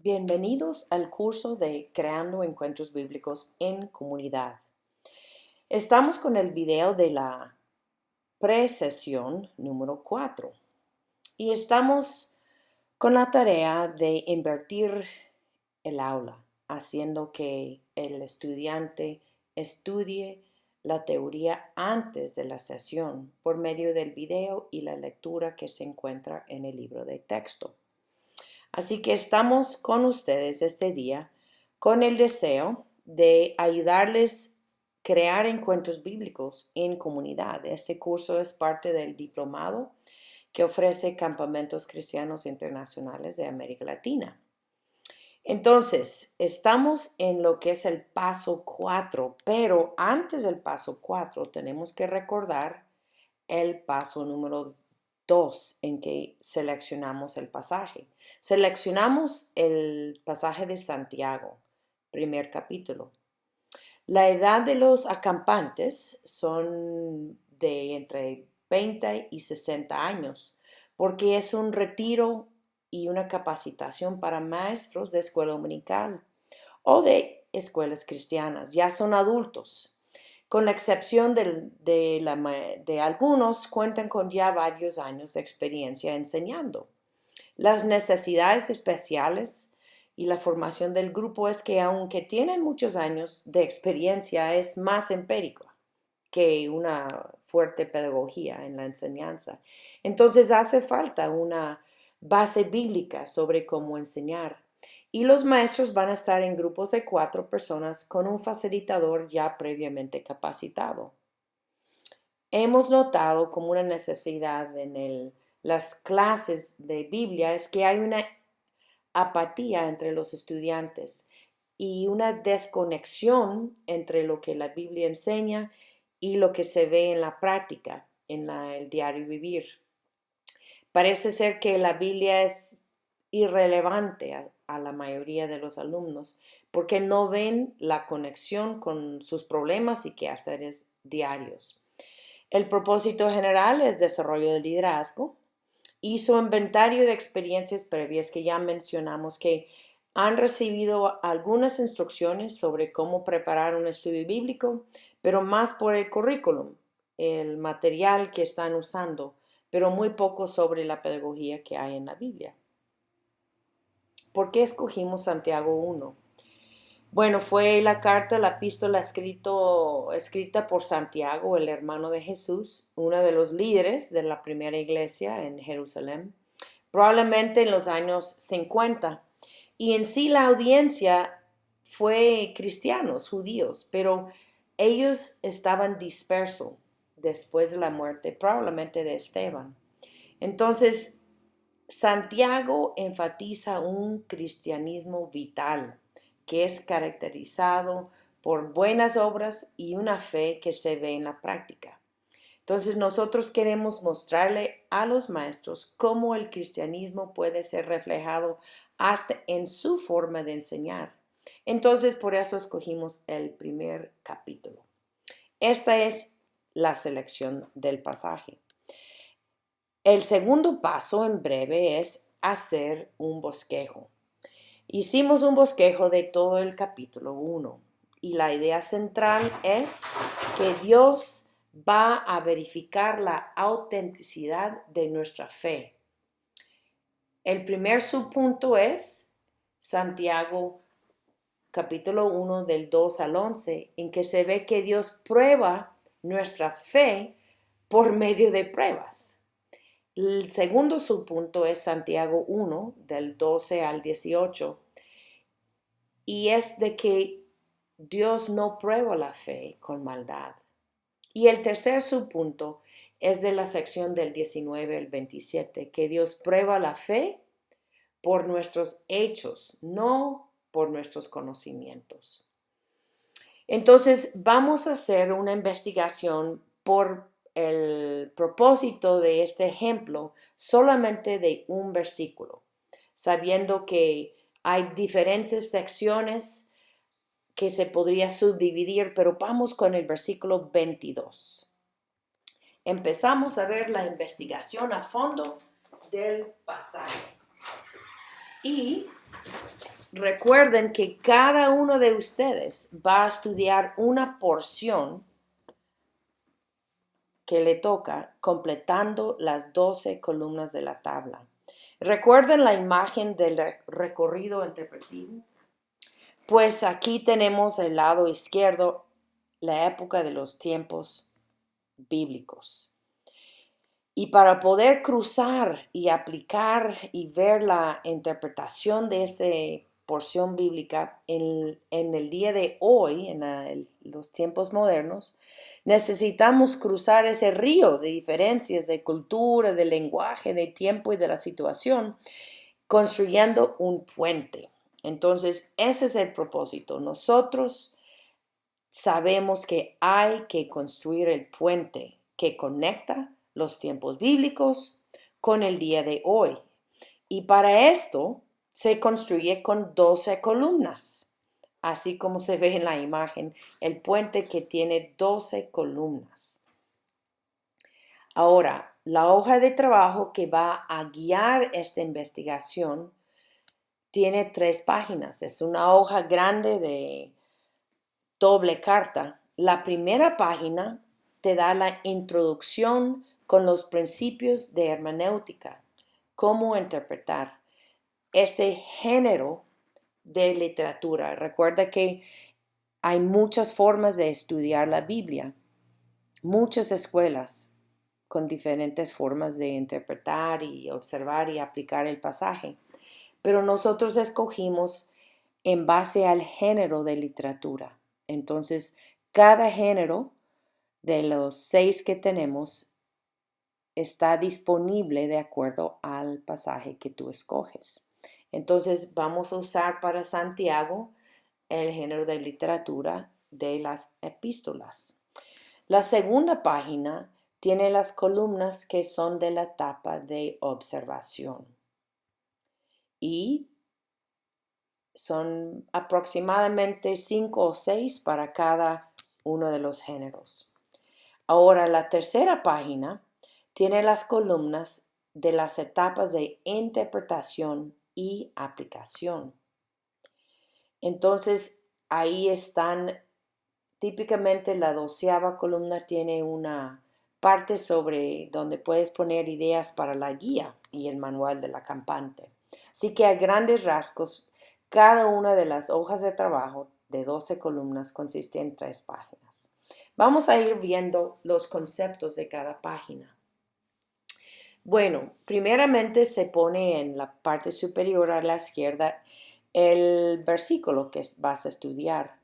Bienvenidos al curso de Creando Encuentros Bíblicos en Comunidad. Estamos con el video de la pre-sesión número 4 y estamos con la tarea de invertir el aula, haciendo que el estudiante estudie la teoría antes de la sesión por medio del video y la lectura que se encuentra en el libro de texto. Así que estamos con ustedes este día con el deseo de ayudarles a crear encuentros bíblicos en comunidad. Este curso es parte del diplomado que ofrece Campamentos Cristianos Internacionales de América Latina. Entonces, estamos en lo que es el paso 4, pero antes del paso 4 tenemos que recordar el paso número 2 en que seleccionamos el pasaje. Seleccionamos el pasaje de Santiago, primer capítulo. La edad de los acampantes son de entre 20 y 60 años, porque es un retiro y una capacitación para maestros de escuela dominical o de escuelas cristianas. Ya son adultos. Con la excepción de algunos, cuentan con ya varios años de experiencia enseñando. Las necesidades especiales y la formación del grupo es que aunque tienen muchos años de experiencia, es más empírico que una fuerte pedagogía en la enseñanza. Entonces hace falta una base bíblica sobre cómo enseñar. Y los maestros van a estar en grupos de 4 personas con un facilitador ya previamente capacitado. Hemos notado como una necesidad en las clases de Biblia es que hay una apatía entre los estudiantes y una desconexión entre lo que la Biblia enseña y lo que se ve en la práctica, en el diario vivir. Parece ser que la Biblia es irrelevante a la mayoría de los alumnos porque no ven la conexión con sus problemas y quehaceres diarios. El propósito general es desarrollo del liderazgo y su inventario de experiencias previas que ya mencionamos que han recibido algunas instrucciones sobre cómo preparar un estudio bíblico, pero más por el currículum, el material que están usando, pero muy poco sobre la pedagogía que hay en la Biblia. ¿Por qué escogimos Santiago 1? Bueno, fue la epístola escrita por Santiago, el hermano de Jesús, uno de los líderes de la primera iglesia en Jerusalén, probablemente en los años 50. Y en sí la audiencia fue cristianos, judíos, pero ellos estaban dispersos después de la muerte, probablemente de Esteban. Entonces, Santiago enfatiza un cristianismo vital que es caracterizado por buenas obras y una fe que se ve en la práctica. Entonces nosotros queremos mostrarle a los maestros cómo el cristianismo puede ser reflejado hasta en su forma de enseñar. Entonces por eso escogimos el primer capítulo. Esta es la selección del pasaje. El segundo paso en breve es hacer un bosquejo. Hicimos un bosquejo de todo el capítulo 1 y la idea central es que Dios va a verificar la autenticidad de nuestra fe. El primer subpunto es Santiago capítulo 1 del 2 al 11, en que se ve que Dios prueba nuestra fe por medio de pruebas. El segundo subpunto es Santiago 1 del 12 al 18 y es de que Dios no prueba la fe con maldad. Y el tercer subpunto es de la sección del 19 al 27, que Dios prueba la fe por nuestros hechos, no por nuestros conocimientos. Entonces, vamos a hacer una investigación por el propósito de este ejemplo solamente de un versículo, sabiendo que hay diferentes secciones que se podría subdividir, pero vamos con el versículo 22. Empezamos a ver la investigación a fondo del pasaje. Y recuerden que cada uno de ustedes va a estudiar una porción que le toca completando las 12 columnas de la tabla. ¿Recuerden la imagen del recorrido interpretativo? Pues aquí tenemos el lado izquierdo, la época de los tiempos bíblicos. Y para poder cruzar y aplicar y ver la interpretación de esta porción bíblica en el día de hoy, los tiempos modernos, necesitamos cruzar ese río de diferencias de cultura, de lenguaje, de tiempo y de la situación, construyendo un puente. Entonces, ese es el propósito. Nosotros sabemos que hay que construir el puente que conecta los tiempos bíblicos con el día de hoy. Y para esto se construye con 12 columnas, así como se ve en la imagen, el puente que tiene 12 columnas. Ahora, la hoja de trabajo que va a guiar esta investigación tiene 3 páginas. Es una hoja grande de doble carta. La primera página te da la introducción con los principios de hermenéutica, cómo interpretar este género de literatura. Recuerda que hay muchas formas de estudiar la Biblia, muchas escuelas con diferentes formas de interpretar y observar y aplicar el pasaje, pero nosotros escogimos en base al género de literatura. Entonces, cada género de los 6 que tenemos está disponible de acuerdo al pasaje que tú escoges. Entonces, vamos a usar para Santiago el género de literatura de las epístolas. La segunda página tiene las columnas que son de la etapa de observación y son aproximadamente 5 o 6 para cada uno de los géneros. Ahora, la tercera página tiene las columnas de las etapas de interpretación y aplicación. Entonces, ahí están, típicamente la 12ª columna tiene una parte sobre donde puedes poner ideas para la guía y el manual del acampante. Así que a grandes rasgos, cada una de las hojas de trabajo de 12 columnas consiste en 3 páginas. Vamos a ir viendo los conceptos de cada página. Bueno, primeramente se pone en la parte superior a la izquierda el versículo que vas a estudiar.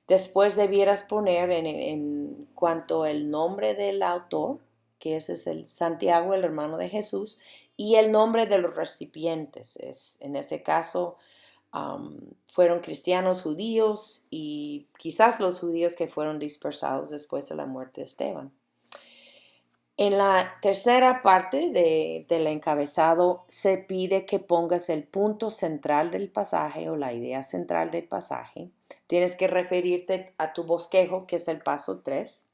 Después debieras poner en cuanto el nombre del autor, que ese es el Santiago, el hermano de Jesús, y el nombre de los recipientes. En ese caso, fueron cristianos judíos y quizás los judíos que fueron dispersados después de la muerte de Esteban. En la tercera parte del encabezado se pide que pongas el punto central del pasaje o la idea central del pasaje. Tienes que referirte a tu bosquejo, que es el paso 3.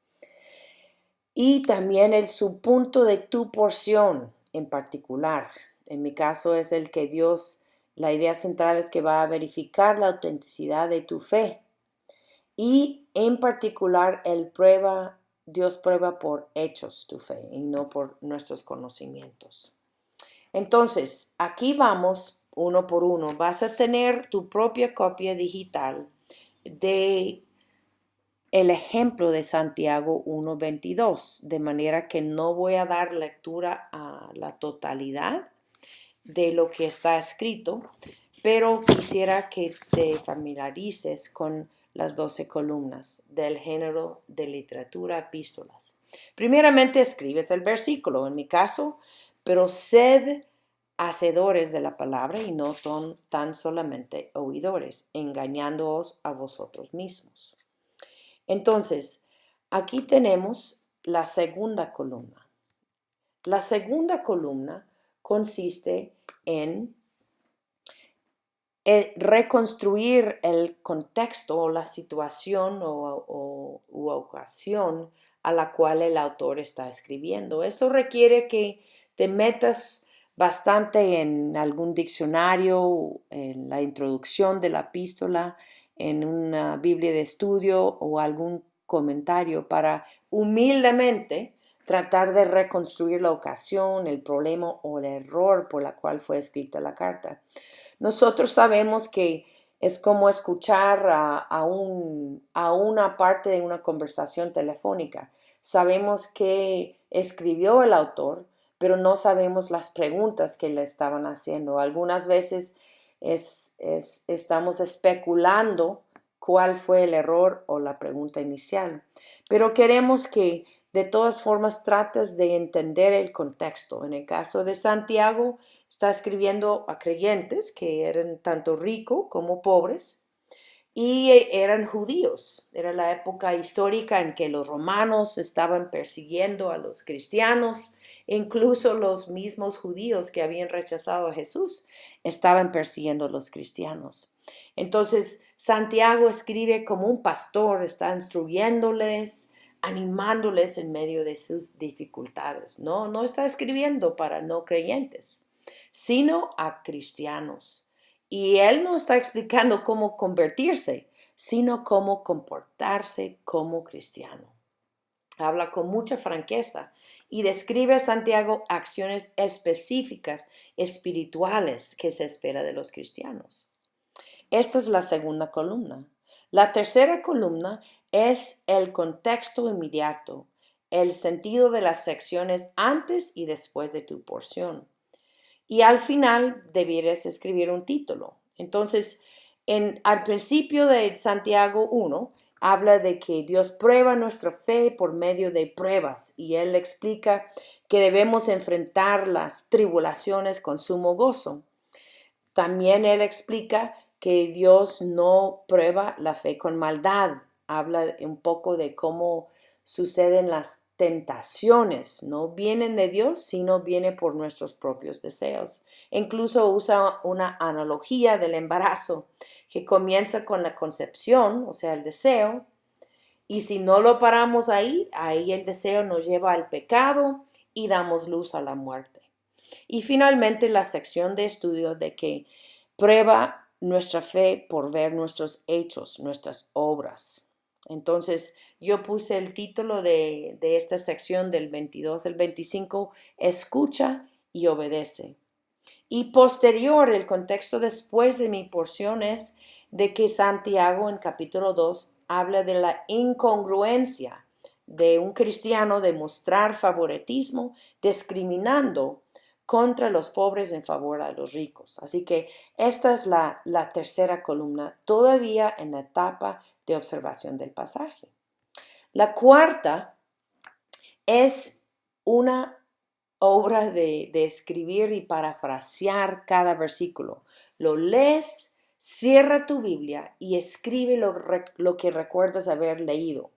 Y también el subpunto de tu porción en particular. En mi caso es el que la idea central es que va a verificar la autenticidad de tu fe. Y en particular Dios prueba por hechos tu fe y no por nuestros conocimientos. Entonces, aquí vamos uno por uno. Vas a tener tu propia copia digital de el ejemplo de Santiago 1:22, de manera que no voy a dar lectura a la totalidad de lo que está escrito, pero quisiera que te familiarices con las 12 columnas del género de literatura epístolas. Primeramente escribes el versículo, en mi caso, pero sed hacedores de la palabra y no tan solamente oidores, engañándoos a vosotros mismos. Entonces, aquí tenemos la segunda columna. La segunda columna consiste en reconstruir el contexto o la situación u ocasión a la cual el autor está escribiendo. Eso requiere que te metas bastante en algún diccionario, en la introducción de la epístola, en una Biblia de estudio o algún comentario para humildemente tratar de reconstruir la ocasión, el problema o el error por la cual fue escrita la carta. Nosotros sabemos que es como escuchar a una parte de una conversación telefónica. Sabemos que escribió el autor, pero no sabemos las preguntas que le estaban haciendo. Algunas veces estamos especulando cuál fue el error o la pregunta inicial, pero queremos que de todas formas trates de entender el contexto. En el caso de Santiago, está escribiendo a creyentes que eran tanto ricos como pobres y eran judíos. Era la época histórica en que los romanos estaban persiguiendo a los cristianos, incluso los mismos judíos que habían rechazado a Jesús estaban persiguiendo a los cristianos. Entonces, Santiago escribe como un pastor, está instruyéndoles, animándoles en medio de sus dificultades. No está escribiendo para no creyentes, sino a cristianos. Y él no está explicando cómo convertirse, sino cómo comportarse como cristiano. Habla con mucha franqueza y describe a Santiago acciones específicas, espirituales, que se espera de los cristianos. Esta es la segunda columna. La tercera columna es el contexto inmediato, el sentido de las secciones antes y después de tu porción. Y al final debieras escribir un título. Entonces, al principio de Santiago 1, habla de que Dios prueba nuestra fe por medio de pruebas y él explica que debemos enfrentar las tribulaciones con sumo gozo. También él explica que Dios no prueba la fe con maldad. Habla un poco de cómo suceden las tentaciones. No vienen de Dios, sino viene por nuestros propios deseos. Incluso usa una analogía del embarazo que comienza con la concepción, o sea, el deseo. Y si no lo paramos ahí el deseo nos lleva al pecado y damos luz a la muerte. Y finalmente la sección de estudio de que prueba nuestra fe por ver nuestros hechos, nuestras obras. Entonces yo puse el título de esta sección del 22 al 25, escucha y obedece. Y posterior, el contexto después de mi porción es de que Santiago en capítulo 2 habla de la incongruencia de un cristiano de mostrar favoritismo, discriminando contra los pobres en favor de los ricos. Así que esta es la tercera columna, todavía en la etapa de observación del pasaje. La cuarta es una obra de escribir y parafrasear cada versículo. Lo lees, cierra tu Biblia y escribe lo que recuerdas haber leído.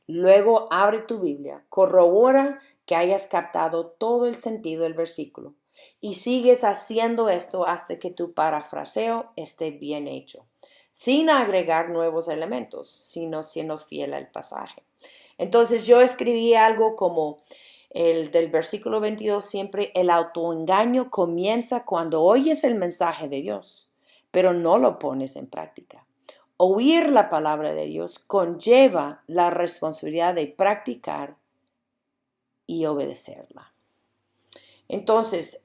Luego abre tu Biblia, corrobora que hayas captado todo el sentido del versículo y sigues haciendo esto hasta que tu parafraseo esté bien hecho, sin agregar nuevos elementos, sino siendo fiel al pasaje. Entonces yo escribí algo como el del versículo 22, siempre el autoengaño comienza cuando oyes el mensaje de Dios, pero no lo pones en práctica. Oír la palabra de Dios conlleva la responsabilidad de practicar y obedecerla. Entonces,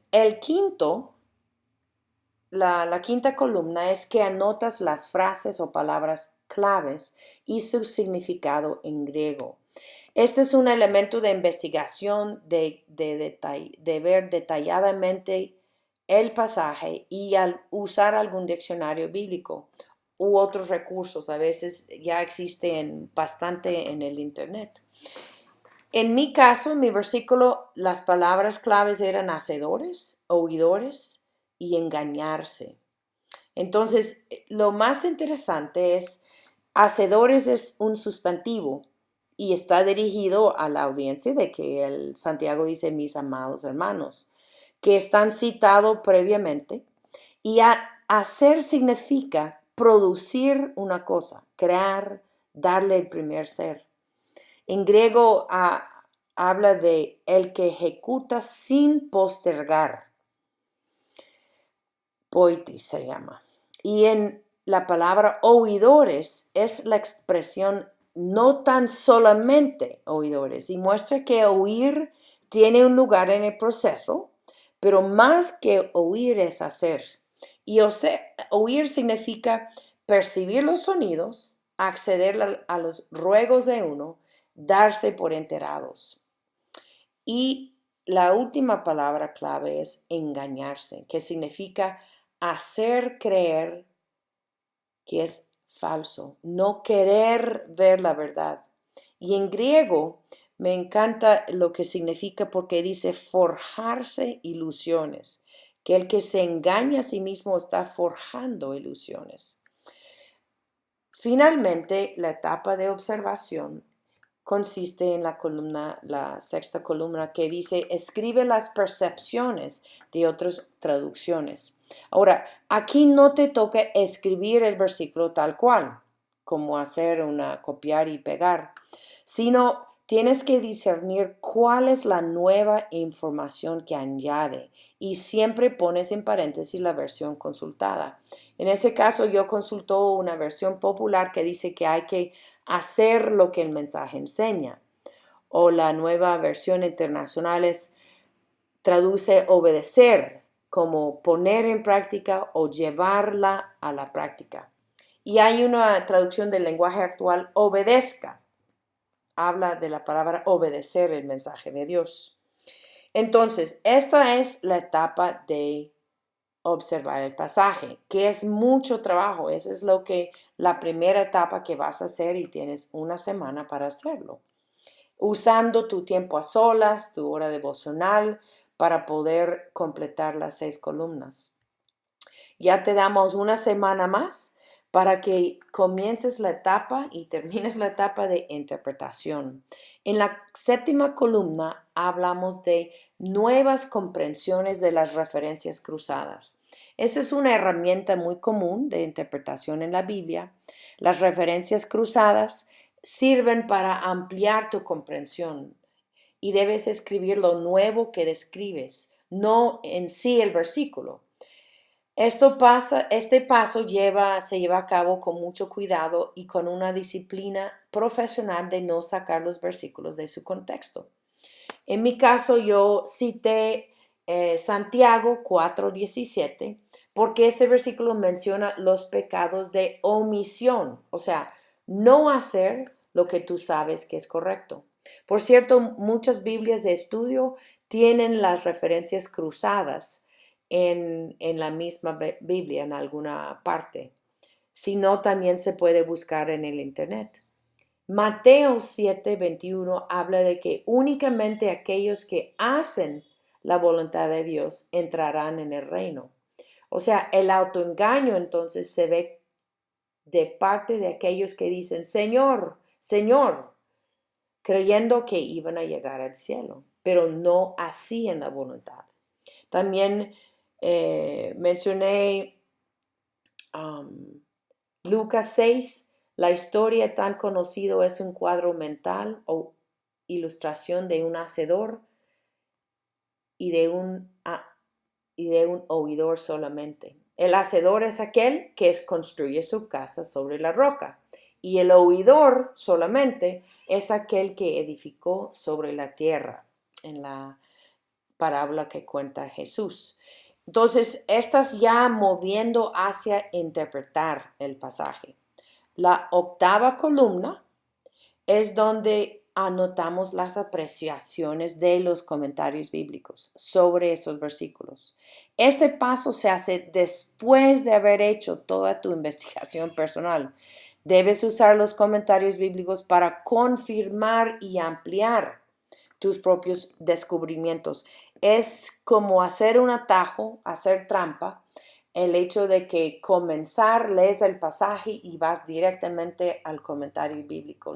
la quinta columna es que anotas las frases o palabras claves y su significado en griego. Este es un elemento de investigación, de ver detalladamente el pasaje y al usar algún diccionario bíblico u otros recursos. A veces ya existen bastante en el internet. En mi caso, en mi versículo, las palabras claves eran hacedores, oidores y engañarse. Entonces, lo más interesante es, hacedores es un sustantivo y está dirigido a la audiencia de que el Santiago dice mis amados hermanos, que están citados previamente. Y hacer significa producir una cosa, crear, darle el primer ser. En griego habla de el que ejecuta sin postergar. poitis se llama. Y en la palabra oidores es la expresión no tan solamente oidores, y muestra que oír tiene un lugar en el proceso, pero más que oír es hacer. Y oír significa percibir los sonidos, acceder a los ruegos de uno, darse por enterados. Y la última palabra clave es engañarse, que significa hacer creer que es falso, no querer ver la verdad. Y en griego me encanta lo que significa porque dice forjarse ilusiones, que el que se engaña a sí mismo está forjando ilusiones. Finalmente, la etapa de observación consiste en la sexta columna que dice, escribe las percepciones de otras traducciones. Ahora, aquí no te toca escribir el versículo tal cual, como hacer copiar y pegar, sino tienes que discernir cuál es la nueva información que añade y siempre pones en paréntesis la versión consultada. En ese caso, yo consulto una versión popular que dice que hay que hacer lo que el mensaje enseña. O la nueva versión internacional traduce obedecer como poner en práctica o llevarla a la práctica. Y hay una traducción del lenguaje actual, obedezca. Habla de la palabra obedecer el mensaje de Dios. Entonces, esta es la etapa de observar el pasaje, que es mucho trabajo. Esa es la primera etapa que vas a hacer y tienes una semana para hacerlo. Usando tu tiempo a solas, tu hora devocional, para poder completar las 6 columnas. Ya te damos una semana más para que comiences la etapa y termines la etapa de interpretación. En la 7ª columna hablamos de nuevas comprensiones de las referencias cruzadas. Esa es una herramienta muy común de interpretación en la Biblia. Las referencias cruzadas sirven para ampliar tu comprensión y debes escribir lo nuevo que describes, no en sí el versículo. Este paso se lleva a cabo con mucho cuidado y con una disciplina profesional de no sacar los versículos de su contexto. En mi caso, yo cité Santiago 4:17 porque este versículo menciona los pecados de omisión, o sea, no hacer lo que tú sabes que es correcto. Por cierto, muchas Biblias de estudio tienen las referencias cruzadas en la misma Biblia, en alguna parte. Si no, también se puede buscar en el internet. Mateo 7:21 habla de que únicamente aquellos que hacen la voluntad de Dios entrarán en el reino. O sea, el autoengaño entonces se ve de parte de aquellos que dicen, Señor, Señor, creyendo que iban a llegar al cielo, pero no hacían la voluntad. También mencioné Lucas 6, la historia tan conocida es un cuadro mental o ilustración de un hacedor y de un oidor solamente. El hacedor es aquel que construye su casa sobre la roca y el oidor solamente es aquel que edificó sobre la tierra, en la parábola que cuenta Jesús. Entonces, estás ya moviendo hacia interpretar el pasaje. La 8ª columna es donde anotamos las apreciaciones de los comentarios bíblicos sobre esos versículos. Este paso se hace después de haber hecho toda tu investigación personal. Debes usar los comentarios bíblicos para confirmar y ampliar tus propios descubrimientos. Es como hacer un atajo, hacer trampa, el hecho de que lees el pasaje y vas directamente al comentario bíblico.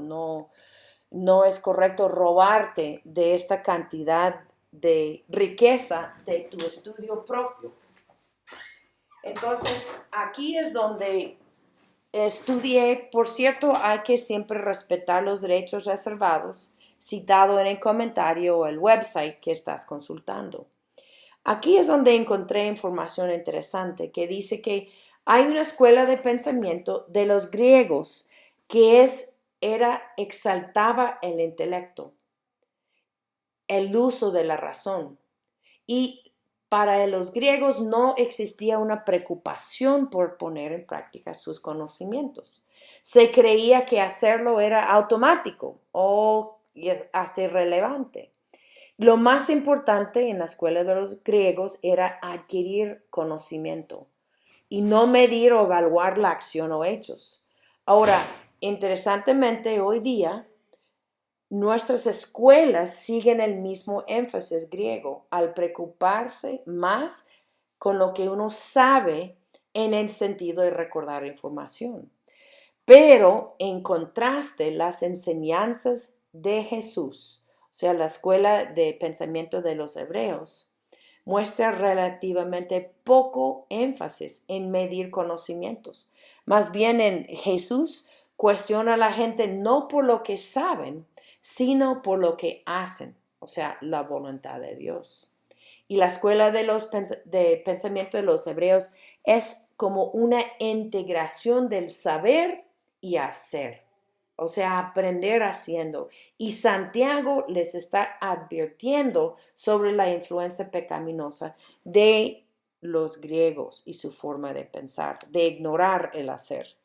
No es correcto robarte de esta cantidad de riqueza de tu estudio propio. Entonces, aquí es donde estudié. Por cierto, hay que siempre respetar los derechos reservados citado en el comentario o el website que estás consultando. Aquí es donde encontré información interesante que dice que hay una escuela de pensamiento de los griegos que exaltaba el intelecto, el uso de la razón. Y para los griegos no existía una preocupación por poner en práctica sus conocimientos. Se creía que hacerlo era automático o hasta irrelevante. Lo más importante en la escuela de los griegos era adquirir conocimiento y no medir o evaluar la acción o hechos. Ahora, interesantemente, hoy día nuestras escuelas siguen el mismo énfasis griego al preocuparse más con lo que uno sabe en el sentido de recordar información. Pero en contraste, las enseñanzas de Jesús, o sea, la escuela de pensamiento de los hebreos, muestra relativamente poco énfasis en medir conocimientos. Más bien en Jesús cuestiona a la gente no por lo que saben, sino por lo que hacen, o sea, la voluntad de Dios. Y la escuela de pensamiento de los hebreos es como una integración del saber y hacer, o sea, aprender haciendo. Y Santiago les está advirtiendo sobre la influencia pecaminosa de los griegos y su forma de pensar, de ignorar el hacer.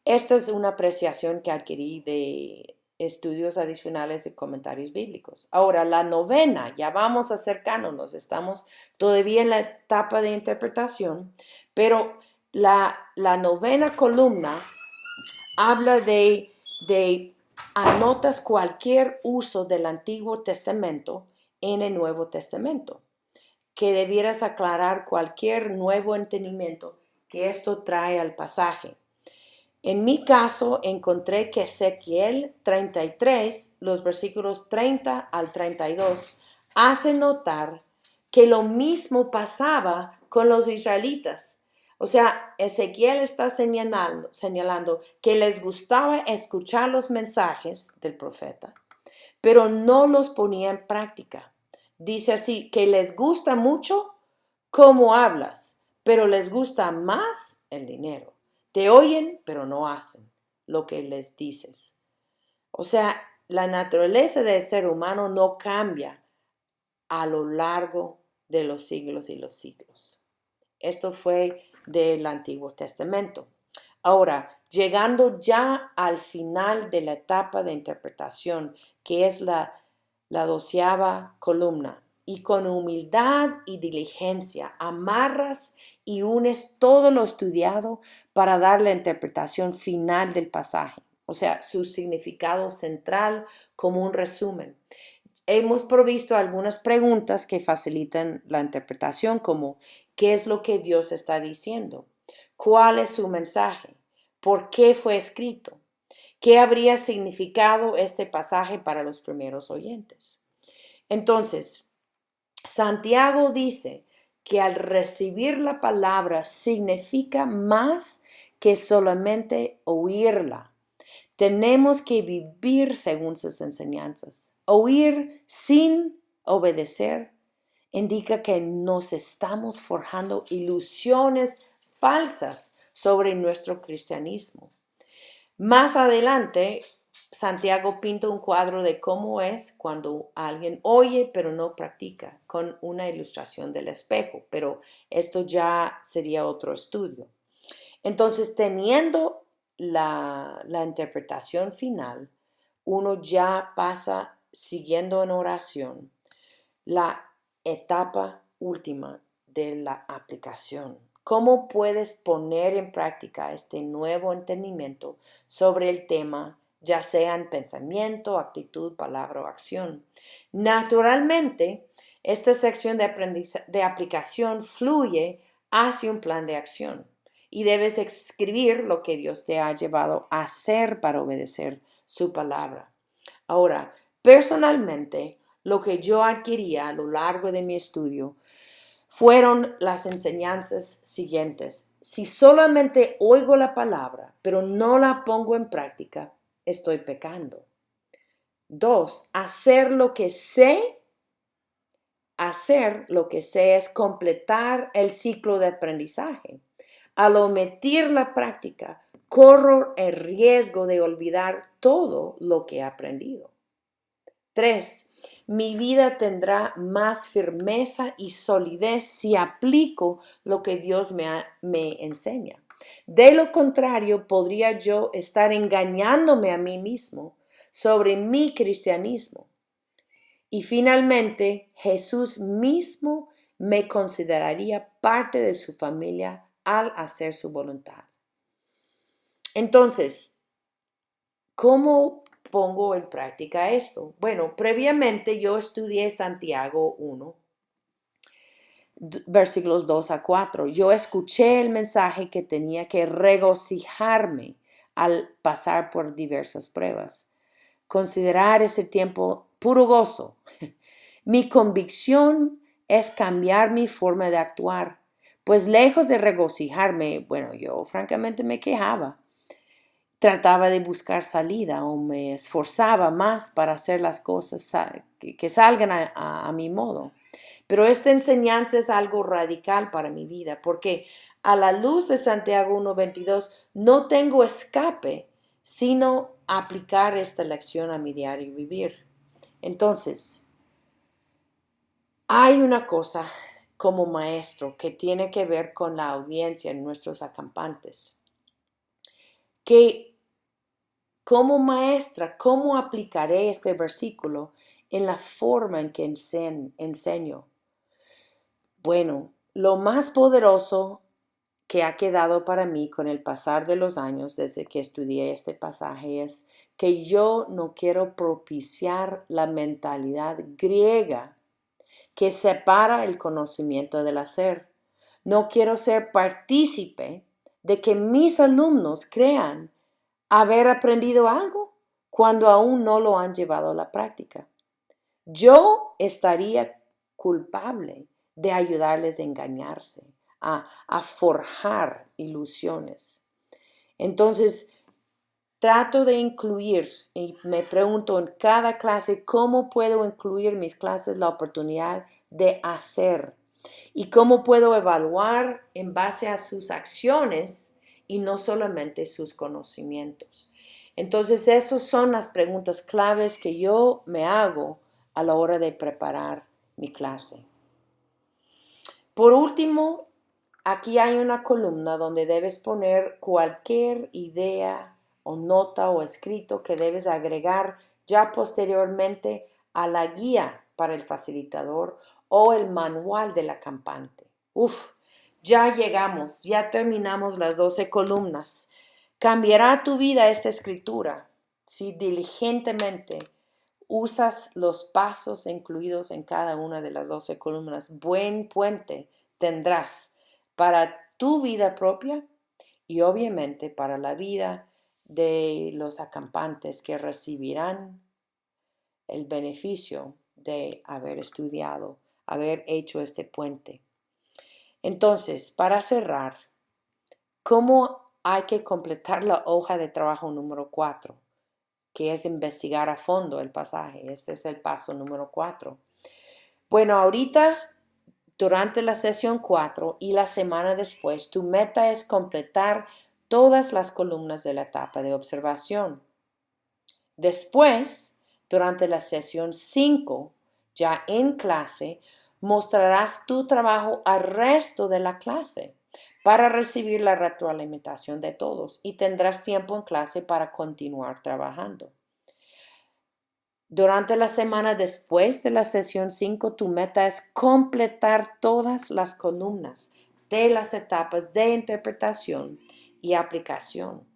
Esta es una apreciación que adquirí de estudios adicionales y comentarios bíblicos. Ahora, la novena, ya vamos acercándonos, estamos todavía en la etapa de interpretación, pero la novena columna habla de anotas cualquier uso del Antiguo Testamento en el Nuevo Testamento, que debieras aclarar cualquier nuevo entendimiento que esto trae al pasaje. En mi caso, encontré que Ezequiel 33, los versículos 30 al 32, hace notar que lo mismo pasaba con los israelitas. O sea, Ezequiel está señalando que les gustaba escuchar los mensajes del profeta, pero no los ponía en práctica. Dice así, que les gusta mucho cómo hablas, pero les gusta más el dinero. Te oyen, pero no hacen lo que les dices. O sea, la naturaleza del ser humano no cambia a lo largo de los siglos y los siglos. Esto fue del Antiguo Testamento. Ahora, llegando ya al final de la etapa de interpretación, que es la 12ª columna, y con humildad y diligencia amarras y unes todo lo estudiado para dar la interpretación final del pasaje, o sea, su significado central como un resumen. Hemos provisto algunas preguntas que facilitan la interpretación, como ¿qué es lo que Dios está diciendo? ¿Cuál es su mensaje? ¿Por qué fue escrito? ¿Qué habría significado este pasaje para los primeros oyentes? Entonces, Santiago dice que al recibir la palabra significa más que solamente oírla. Tenemos que vivir según sus enseñanzas. Oír sin obedecer indica que nos estamos forjando ilusiones falsas sobre nuestro cristianismo. Más adelante, Santiago pinta un cuadro de cómo es cuando alguien oye pero no practica, con una ilustración del espejo, pero esto ya sería otro estudio. Entonces, teniendo la interpretación final, uno ya pasa siguiendo en oración la etapa última de la aplicación. ¿Cómo puedes poner en práctica este nuevo entendimiento sobre el tema, ya sea en pensamiento, actitud, palabra o acción? Naturalmente, esta sección de aplicación fluye hacia un plan de acción y debes escribir lo que Dios te ha llevado a hacer para obedecer su palabra. Ahora, personalmente, lo que yo adquiría a lo largo de mi estudio fueron las enseñanzas siguientes. Si solamente oigo la palabra, pero no la pongo en práctica, estoy pecando. 2, hacer lo que sé hacer lo que sé es completar el ciclo de aprendizaje. Al omitir la práctica, corro el riesgo de olvidar todo lo que he aprendido. 3. Mi vida tendrá más firmeza y solidez si aplico lo que Dios me enseña. De lo contrario, podría yo estar engañándome a mí mismo sobre mi cristianismo. Y finalmente, Jesús mismo me consideraría parte de su familia al hacer su voluntad. Entonces, ¿cómo pongo en práctica esto? Bueno, previamente yo estudié Santiago 1, versículos 2 a 4. Yo escuché el mensaje que tenía que regocijarme al pasar por diversas pruebas. Considerar ese tiempo puro gozo. Mi convicción es cambiar mi forma de actuar, pues lejos de regocijarme, bueno, yo francamente me quejaba. Trataba de buscar salida o me esforzaba más para hacer las cosas que salgan a mi modo. Pero esta enseñanza es algo radical para mi vida, porque a la luz de Santiago 1:22 no tengo escape, sino aplicar esta lección a mi diario vivir. Entonces, hay una cosa como maestro que tiene que ver con la audiencia en nuestros acampantes, que como maestra, ¿cómo aplicaré este versículo en la forma en que enseño? Bueno, lo más poderoso que ha quedado para mí con el pasar de los años desde que estudié este pasaje es que yo no quiero propiciar la mentalidad griega que separa el conocimiento del hacer. No quiero ser partícipe de que mis alumnos crean haber aprendido algo cuando aún no lo han llevado a la práctica. Yo estaría culpable de ayudarles a engañarse, a forjar ilusiones. Entonces, trato de incluir y me pregunto en cada clase cómo puedo incluir en mis clases la oportunidad de hacer y cómo puedo evaluar en base a sus acciones y no solamente sus conocimientos. Entonces, esas son las preguntas claves que yo me hago a la hora de preparar mi clase. Por último, aquí hay una columna donde debes poner cualquier idea o nota o escrito que debes agregar ya posteriormente a la guía para el facilitador o el manual del acampante. Ya llegamos, ya terminamos las 12 columnas. Cambiará tu vida esta escritura si diligentemente usas los pasos incluidos en cada una de las 12 columnas. Buen puente tendrás para tu vida propia y obviamente para la vida de los acampantes que recibirán el beneficio de haber estudiado, haber hecho este puente. Entonces, para cerrar, ¿cómo hay que completar la hoja de trabajo número 4? Que es investigar a fondo el pasaje. Este es el paso número 4. Bueno, ahorita, durante la sesión 4 y la semana después, tu meta es completar todas las columnas de la etapa de observación. Después, durante la sesión 5, ya en clase, mostrarás tu trabajo al resto de la clase para recibir la retroalimentación de todos y tendrás tiempo en clase para continuar trabajando. Durante la semana después de la sesión 5, tu meta es completar todas las columnas de las etapas de interpretación y aplicación.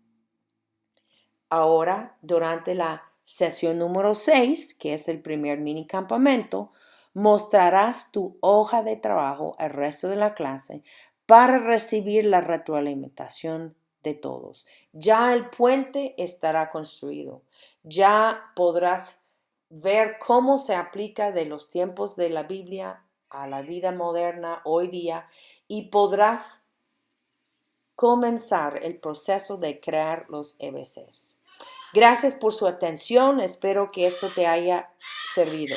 Ahora, durante la sesión número 6, que es el primer mini campamento, mostrarás tu hoja de trabajo al resto de la clase para recibir la retroalimentación de todos. Ya el puente estará construido. Ya podrás ver cómo se aplica de los tiempos de la Biblia a la vida moderna hoy día y podrás comenzar el proceso de crear los EBCs. Gracias por su atención. Espero que esto te haya servido.